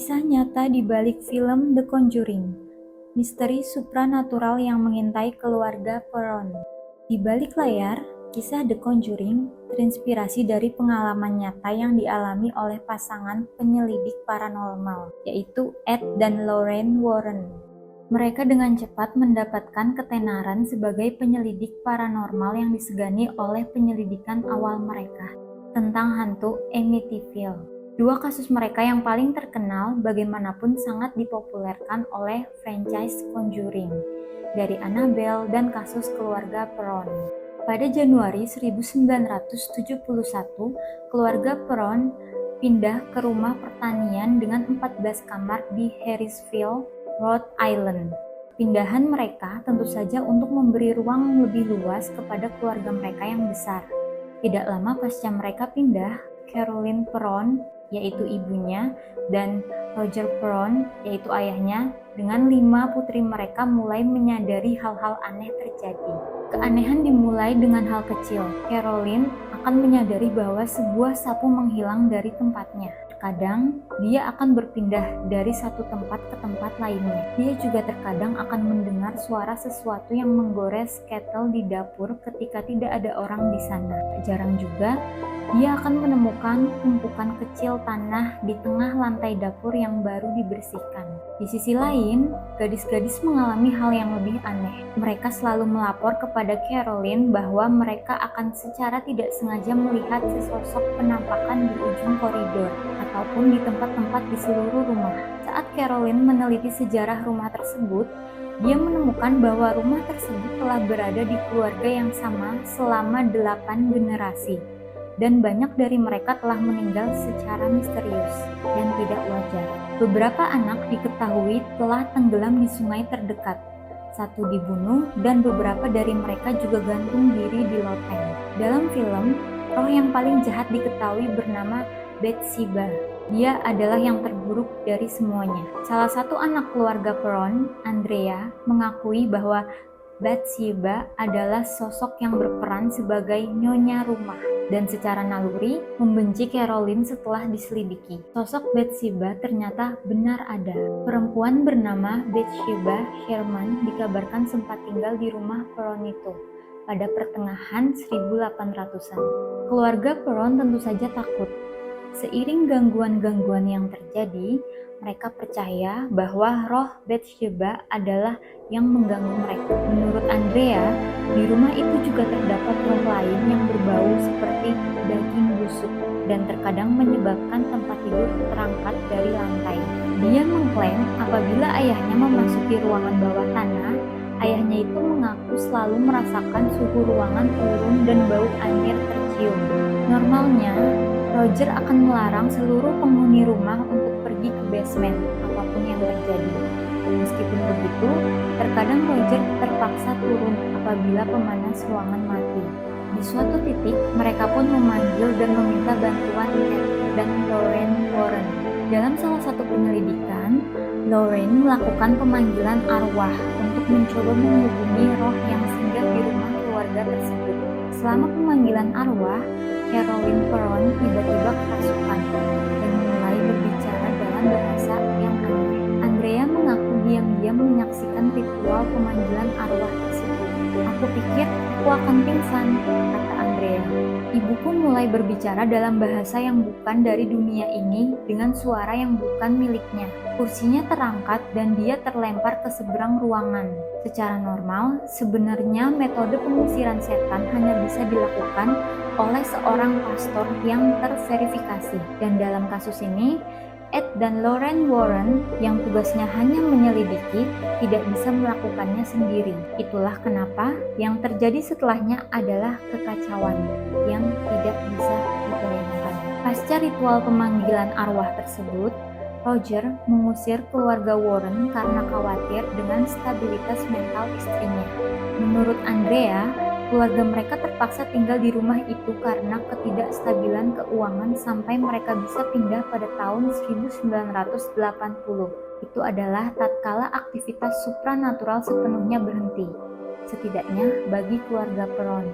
Kisah nyata di balik film The Conjuring, misteri supranatural yang mengintai keluarga Perron. Di balik layar, kisah The Conjuring terinspirasi dari pengalaman nyata yang dialami oleh pasangan penyelidik paranormal, yaitu Ed dan Lorraine Warren. Mereka dengan cepat mendapatkan ketenaran sebagai penyelidik paranormal yang disegani oleh penyelidikan awal mereka tentang hantu Amityville. Dua kasus mereka yang paling terkenal bagaimanapun sangat dipopulerkan oleh franchise Conjuring, dari Annabelle dan kasus keluarga Perron. Pada Januari 1971, keluarga Perron pindah ke rumah pertanian dengan 14 kamar di Harrisville, Rhode Island. Pindahan mereka tentu saja untuk memberi ruang lebih luas kepada keluarga mereka yang besar. Tidak lama pasca mereka pindah, Caroline Perron, yaitu ibunya, dan Roger Perron, yaitu ayahnya, dengan 5 putri mereka mulai menyadari hal-hal aneh terjadi. Keanehan dimulai dengan hal kecil. Caroline akan menyadari bahwa sebuah sapu menghilang dari tempatnya. Terkadang, dia akan berpindah dari satu tempat ke tempat lainnya. Dia juga terkadang akan mendengar suara sesuatu yang menggores kettle di dapur ketika tidak ada orang di sana. Jarang juga, dia akan menemukan tumpukan kecil tanah di tengah lantai dapur yang baru dibersihkan. Di sisi lain, gadis-gadis mengalami hal yang lebih aneh. Mereka selalu melapor kepada Caroline bahwa mereka akan secara tidak sengaja melihat sesosok penampakan di ujung koridor ataupun di tempat-tempat di seluruh rumah. Saat Caroline meneliti sejarah rumah tersebut, dia menemukan bahwa rumah tersebut telah berada di keluarga yang sama selama 8 generasi. Dan banyak dari mereka telah meninggal secara misterius dan tidak wajar. Beberapa anak diketahui telah tenggelam di sungai terdekat. Satu dibunuh dan beberapa dari mereka juga gantung diri di loteng. Dalam film, roh yang paling jahat diketahui bernama Bathsheba. Dia adalah yang terburuk dari semuanya. Salah satu anak keluarga Perron, Andrea, mengakui bahwa Bathsheba adalah sosok yang berperan sebagai nyonya rumah dan secara naluri membenci Caroline setelah diselidiki. Sosok Bathsheba ternyata benar ada. Perempuan bernama Bathsheba Sherman dikabarkan sempat tinggal di rumah Perron itu pada pertengahan 1800-an. Keluarga Perron tentu saja takut. Seiring gangguan-gangguan yang terjadi, mereka percaya bahwa roh Bathsheba adalah yang mengganggu mereka. Menurut Andrea, di rumah itu juga terdapat roh lain yang berbau seperti daging busuk dan terkadang menyebabkan tempat tidur terangkat dari lantai. Dia mengklaim apabila ayahnya memasuki ruangan bawah tanah, ayahnya itu mengaku selalu merasakan suhu ruangan turun dan bau anyir tercium. Normalnya, Roger akan melarang seluruh penghuni rumah untuk pergi ke basement, apapun yang terjadi. Meskipun begitu, terkadang Roger terpaksa turun apabila pemanas ruangan mati. Di suatu titik, mereka pun memanggil dan meminta bantuan Ed dan Lorraine Warren. Dalam salah satu penyelidikan, Lorraine melakukan pemanggilan arwah untuk mencoba menghubungi roh yang singgah di rumah keluarga tersebut. Selama pemanggilan arwah, Caroline Perron tiba-tiba kerasukan dan mulai berbicara dalam bahasa yang aneh. Andrea mengaku diam-diam menyaksikan ritual pemanggilan arwah tersebut. "Aku pikir aku akan pingsan," kata Andrea. Ibuku mulai berbicara dalam bahasa yang bukan dari dunia ini dengan suara yang bukan miliknya. Kursinya terangkat dan dia terlempar ke seberang ruangan. Secara normal, sebenarnya metode pengusiran setan hanya bisa dilakukan oleh seorang pastor yang terverifikasi. Dan dalam kasus ini, Ed dan Lorraine Warren yang tugasnya hanya menyelidiki tidak bisa melakukannya sendiri. Itulah kenapa yang terjadi setelahnya adalah kekacauan yang tidak bisa dibayangkan. Pasca ritual pemanggilan arwah tersebut, Roger mengusir keluarga Warren karena khawatir dengan stabilitas mental istrinya. Menurut Andrea, keluarga mereka terpaksa tinggal di rumah itu karena ketidakstabilan keuangan sampai mereka bisa pindah pada tahun 1980. Itu adalah tatkala aktivitas supranatural sepenuhnya berhenti, setidaknya bagi keluarga Perron.